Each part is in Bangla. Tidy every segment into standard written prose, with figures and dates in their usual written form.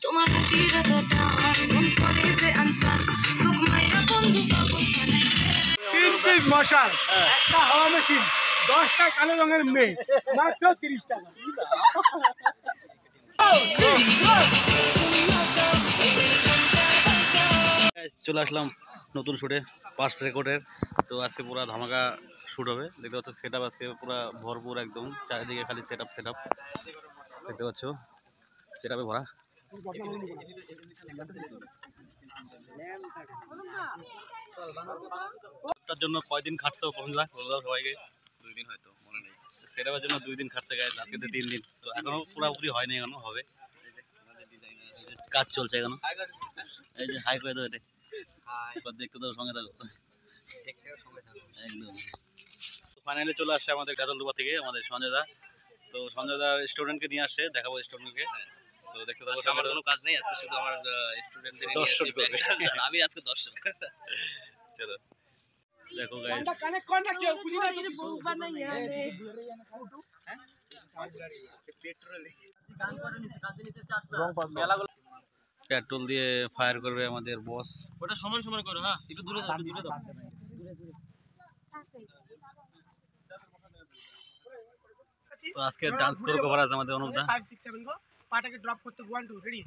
তোমার হাসির কথা মন করে যে আনসার সুখ মাইরা বন্ধু পাগল বানাইছে। 3 পিস মশাল, একটা হাওয়া মেশিন, 10টা কালো রঙের মেয়ে, মাত্র 30 টাকা। চলে আসলাম নতুন শুটে ফার্স্ট রেকর্ডের। তো আজকে পুরো ধামাকা শুট হবে। দেখতে পাচ্ছ সেট আপ আজকে পুরো ভরপুর, একদম চারিদিকে খালি সেট আপ দেখতে পাচ্ছ, সেট আপে ভরা। তার জন্য কয়দিন খাটছে সবাইকে? 2 দিন, হয়তো মনে নেই। সেট আপের জন্য 2 দিন খাটছে গাইস, আজকে তো 3 দিন। তো এখনো পুরোপুরি হয়নি, এখনো হবে, কাজ চলছে এখনো। এই যে হাই করে দাও, এটা দেখতে তো সঙ্গে থাকো একদম। ফাইনালি চলে আসছে আমাদের গাজলডোবা থেকে আমাদের সঞ্জয় দা। তো সঞ্জয় দার স্টুডেন্টকে নিয়ে আসছে, দেখাবো স্টুডেন্টকে। তো দেখতে থাকো। আমার কোনো কাজ নেই আজকে, শুধু আমার স্টুডেন্টদের নিয়ে আসছি, আমি আজকে দর্শক। চলো দেখো গাইস, কানেক্ট কর না কেউ বুঝি না কিছু। বউ বানাইয়া রে পেট্রোল দিয়ে ফায়ার করবে আমাদের বস। ওটা সমান সমান করো, হ্যাঁ একটু দূরে দাও, দূরে দাও। তো আজকে ডান্স কোরিওগ্রাফার আছে আমাদের অনুপ দা। 5 6 7 গো, পাটাকে ড্রপ করতে 1 2 রেডি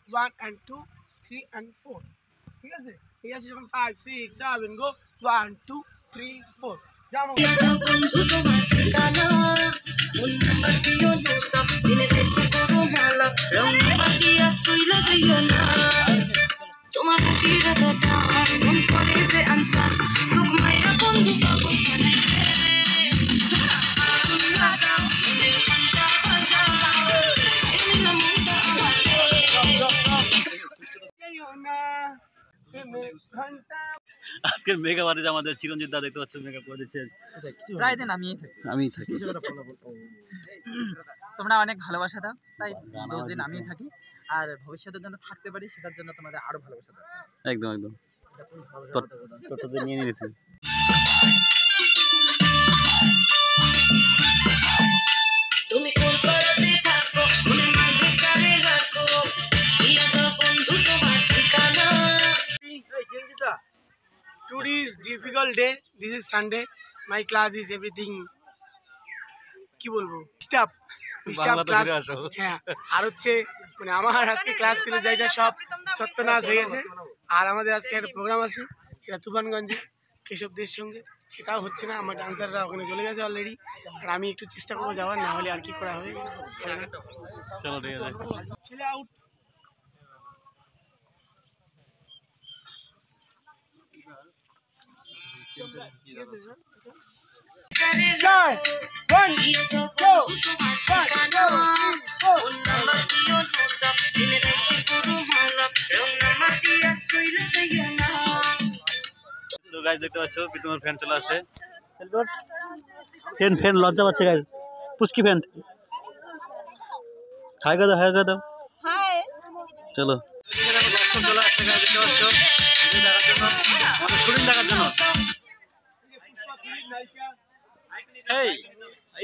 1 and 2 3 and 4, ঠিক আছে? এই আছে যখন 5 6 7 গো 1 2 3 4 যাও। বন্ধু তোমার ঠিকানা ফোন নাম্বার দিও নো সব দিনে দেখতে করো মালা রং মাটিয়া শুইলা যাইও না তোমার হাসির কথা মন করে যে আনসার সুখ মাইরা বন্ধু পাগল বানাইছে। আজকের মেকআপ আর্টিস্ট আমাদের চিরঞ্জিত দা, দেখতে পাচ্ছ মেকআপ করে দিচ্ছে। প্রায় দিন আমিই থাকি। তোমরা অনেক ভালোবাসা দাও, তাই 10 দিন আমিই থাকি। আর ভবিষ্যতের জন্য থাকতে পারি, সেটার জন্য তোমাদের আরো ভালোবাসা দাও। একদম একদম তোরটাতে নিয়ে নিয়েছি। তুমি কোন পারাতে থাকো মনে মাঝে কানে রাখো দিয়া দাও বন্ধু তোমার ঠিকানা। Today is difficult day. This is Sunday. My class is everything. কি বলবো? Stop class. হ্যাঁ, আর হচ্ছে মানে আমার আজকে ক্লাস ছিল যেটা সব সত্যনাশ হয়ে গেছে। আর আমাদের আজকে একটা প্রোগ্রাম আছে, সেটা তুফানগঞ্জে কেশবদের সঙ্গে, সেটাও হচ্ছে না। আমার ডান্সাররা ওখানে চলে গেছে অলরেডি। আর আমি একটু চেষ্টা করবো যাওয়ার, না হলে আর কি করা হবে। চলো ঠিক আছে। ছেলে আউট। তো গাইস দেখতে পাচ্ছ তোমার ফ্যান চলে আসছে। ফ্যান লজ্জা পাচ্ছে গাইস। পুচকি ফ্যান হাই করে দাও। হাই চলো চলে আসছে গাইস, দেখতে পাচ্ছ ভিডিও দেখার জন্য, আমাদের শুটিং দেখার জন্য। এই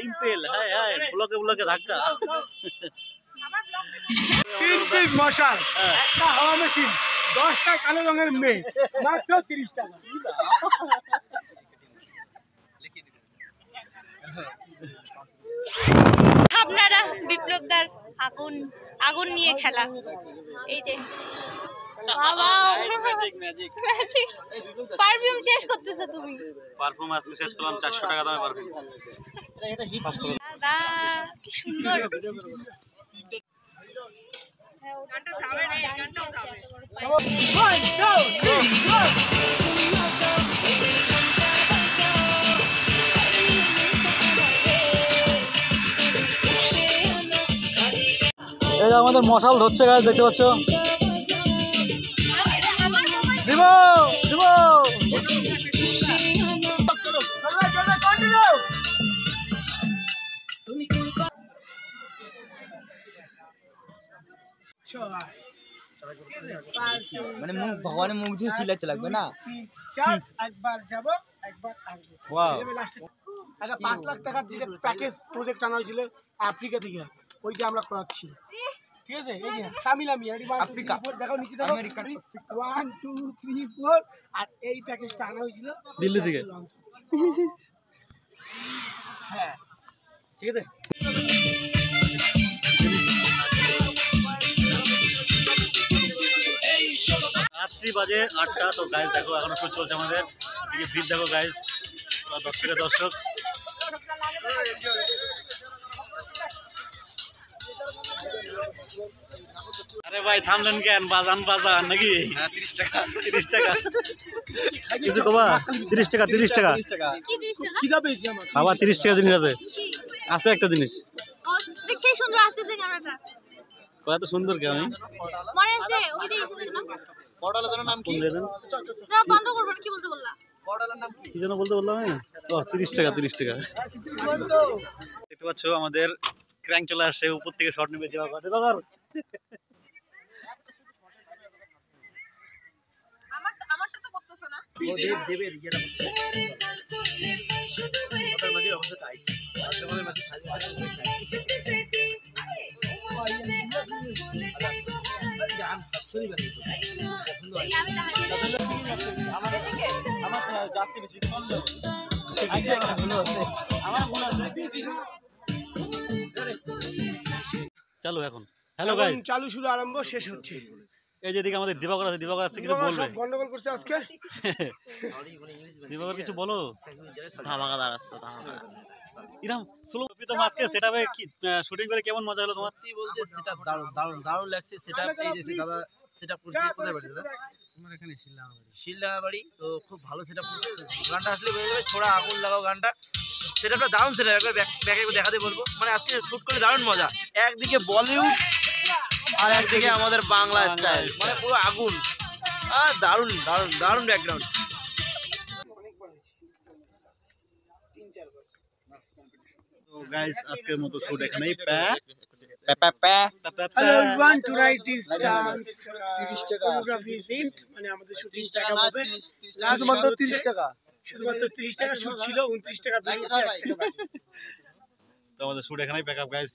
ইম্পেল হাই ব্লকে ধাক্কা। 3 পিস মশাল, একটা হাওয়া মেশিন, 10টা কালো রঙের মেয়ে, মাত্র 30 টাকা। আপনারা বিপ্লবদার আগুন নিয়ে খেলা, এই যে বাবা ম্যাজিক পারফিউম শেষ করতেছো তুমি। পারফিউম আজকে শেষ করলাম, 400 টাকা দামে পারফিউম। দাদা কি সুন্দর। এই আমাদের মশাল ধরছে গাছ, দেখতে পাচ্ছ। দিব মানে মুখ ভগবানের মুখ দিয়ে চিল্লাতে লাগবে না। 4 একবার যাব একবার আসবো। ওয়াও, একটা 5 লাখ টাকার যেটা প্যাকেজ প্রজেক্ট আনা হয়েছিল আফ্রিকা থেকে, ওইটা আমরা করাচ্ছি। ঠিক আছে এই যে সামিল আমি আফ্রিকা দেখো নিচে দেখো 1 2 3 4 আর এই প্যাকেজটা আনা হয়েছিল দিল্লি থেকে। হ্যাঁ ঠিক আছে রাত্রি বাজে 8টা। তো গাইজ দেখো এখনো শুট চলছে আমাদের, এদিকে ভিড় দেখো গাইজ, দর্শক আরে ভাই থামলেন কেন? বাজান নাকি? 30 টাকা কিছু কবা? 30 টাকা কি দৃশ্য না খিদা পেয়েছি আমার খাবার 30 টাকা জিনিস আছে একটা জিনিস দেখ সেই সুন্দর আসতেছে ক্যামেরাটা কত সুন্দর কে আমি মনে আছে ওই যে এসে না পড়ালের নাম কি না বন্ধ করবেন কি বলতে বললা পড়ালের নাম কি যেন বলতে বললাম আমি? ও 30 টাকা দেখতে পাচ্ছ আমাদের ক্র্যাঙ্ক চলে আসছে, উপর থেকে শট নেবে যাওয়া করে বাবার। আমারটা তো করতেছ না ও দেবে রিজেটা ওটার মাঝে অবশ্য তাই তোমাদের মাঝে যাচ্ছে বেশি চালু এখন। হ্যালো গাইস, চালু শুরু আরম্ভ শেষ হচ্ছে। এই যে দিকে আমাদের দিবাকর আছে, দিবাকর আসছে কিছু বলবে? সব গন্ডগোল করছে আজকে। দিবাকর কিছু বলো। ধামাকাদার আসছে ধামাকাদার। ইরাম স্লো প্রীতম আজকে সেটআপে কি শুটিং করে কেমন মজা হলো তোমার? সত্যি বলতে সেটআপ দারুণ লাগছে। সেটআপ এই যে দাদা সেটআপ করছে কোথায় বাড়ি দাদা? আমার এখানে শিলডাঙ্গাবাড়ি। তো খুব ভালো সেটআপ করছে। গানটা আসলে বেরিয়ে যাবে, ছোড়া আগুন লাগাও গানটা। সেটআপটা দারুণ সেটআপ, একবার ব্যাকে দেখাতে বলবো। মানে আজকে শুট করে দারুণ মজা। একদিকে বলিউড আর একদিকে আমাদের বাংলা স্টাইল, মানে পুরো আগুন। আর দারুণ ব্যাকগ্রাউন্ড। তো গাইস আজকের মতো শুট এখানেই Hello everyone, tonight is dance 30 টাকা কোরিওগ্রাফি ইজ ইন, মানে আমাদের শুটিং টাকা হবে শুধুমাত্র 30 টাকা, শুধুমাত্র 30 টাকা শুট ছিল, 29 টাকা বিল হচ্ছে। তো আমাদের শুট এখানেই প্যাক আপ গাইস।